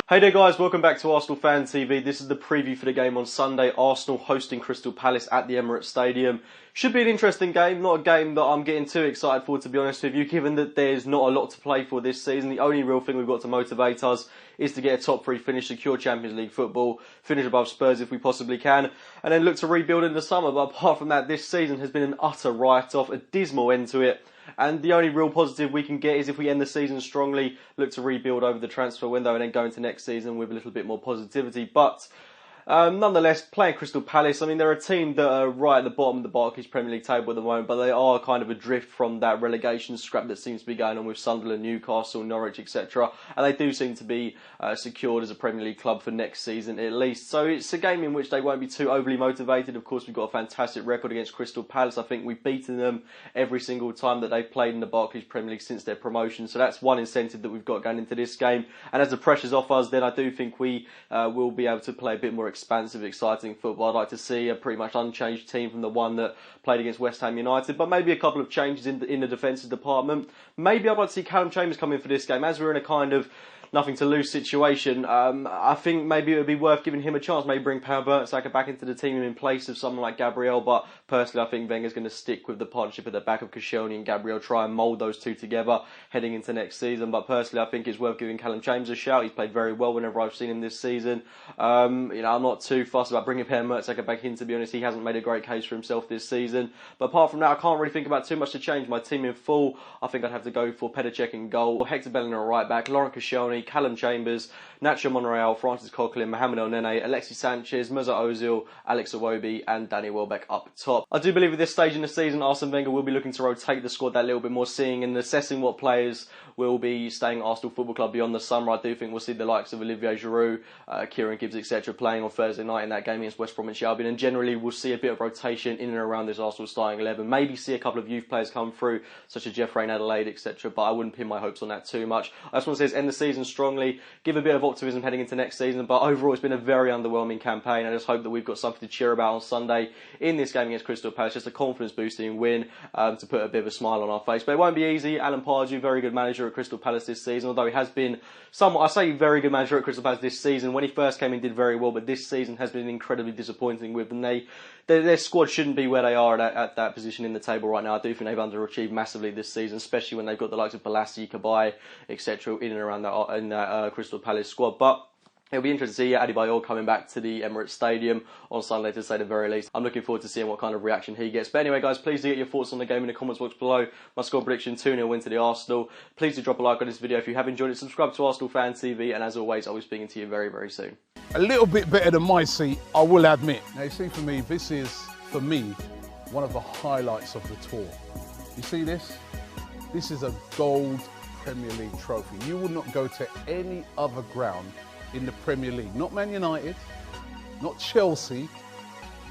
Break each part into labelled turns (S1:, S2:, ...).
S1: Hey there guys, welcome back to Arsenal Fan TV. This is the preview for the game on Sunday. Arsenal hosting Crystal Palace at the Emirates Stadium. Should be an interesting game, not a game that I'm getting too excited for, to be honest with you, given that there's not a lot to play for this season. The only real thing we've got to motivate us is to get a top 3 finish, secure Champions League football, finish above Spurs if we possibly can, and then look to rebuild in the summer. But apart from that, this season has been an utter write-off, a dismal end to it. And the only real positive we can get is if we end the season strongly, look to rebuild over the transfer window and then go into next season with a little bit more positivity. But nonetheless, playing Crystal Palace, I mean, they're a team that are right at the bottom of the Barclays Premier League table at the moment, but they are kind of adrift from that relegation scrap that seems to be going on with Sunderland, Newcastle, Norwich, etc. And they do seem to be secured as a Premier League club for next season at least. So it's a game in which they won't be too overly motivated. Of course, we've got a fantastic record against Crystal Palace. I think we've beaten them every single time that they've played in the Barclays Premier League since their promotion. So that's one incentive that we've got going into this game. And as the pressure's off us, then I do think we will be able to play a bit more expansive, exciting football. I'd like to see a pretty much unchanged team from the one that played against West Ham United, but maybe a couple of changes in the defensive department. Maybe I'd like to see Calum come in for this game, as we're in a kind of nothing to lose situation. I think maybe it would be worth giving him a chance. Maybe bring Paul Mertesacker back into the team in place of someone like Gabriel. But personally, I think Wenger's going to stick with the partnership at the back of Koscielny and Gabriel, try and mould those two together heading into next season. But personally, I think it's worth giving Calum a shout. He's played very well whenever I've seen him this season. I'm not too fussed about bringing Paul Mertesacker back in, to be honest. He hasn't made a great case for himself this season. But apart from that, I can't really think about too much to change. My team in full, I think I'd have to go for Petr in goal, Hector Bellerin at right back, Laurent Koscielny, Calum Chambers, Nacho Monreal, Francis Coquelin, Mohamed El Nene, Alexis Sanchez, Mesut Ozil, Alex Iwobi and Danny Welbeck up top. I do believe at this stage in the season, Arsene Wenger will be looking to rotate the squad that little bit more, seeing and assessing what players will be staying at Arsenal Football Club beyond the summer. I do think we'll see the likes of Olivier Giroud, Kieran Gibbs, etc. playing on Thursday night in that game against West Bromwich Albion, and generally we'll see a bit of rotation in and around this Arsenal starting 11. Maybe see a couple of youth players come through, such as Jeff Rain Adelaide, etc. But I wouldn't pin my hopes on that too much. I just want to say, end the season strongly, give a bit of optimism heading into next season, but overall it's been a very underwhelming campaign. I just hope that we've got something to cheer about on Sunday in this game against Crystal Palace, just a confidence boosting win to put a bit of a smile on our face. But it won't be easy. Alan Pardew, very good manager at Crystal Palace this season, although he has been somewhat, I say very good manager at Crystal Palace this season. When he first came in, did very well, but this season has been incredibly disappointing with them. Their squad shouldn't be where they are at that position in the table right now. I do think they've underachieved massively this season, especially when they've got the likes of Balassi, Cabaye, etc. in and around that Crystal Palace squad. But it'll be interesting to see Adebayor coming back to the Emirates Stadium on Sunday, to say the very least. I'm looking forward to seeing what kind of reaction he gets. But anyway, guys, please do get your thoughts on the game in the comments box below. My score prediction, 2-0 win to the Arsenal. Please do drop a like on this video if you have enjoyed it. Subscribe to Arsenal Fan TV. And as always, I'll be speaking to you very, very soon.
S2: A little bit better than my seat, I will admit. Now, you see, for me, this is, for me, one of the highlights of the tour. You see this? This is a gold Premier League trophy. You will not go to any other ground in the Premier League. Not Man United, not Chelsea,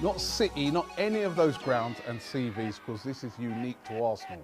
S2: not City, not any of those grounds and see these, because this is unique to Arsenal.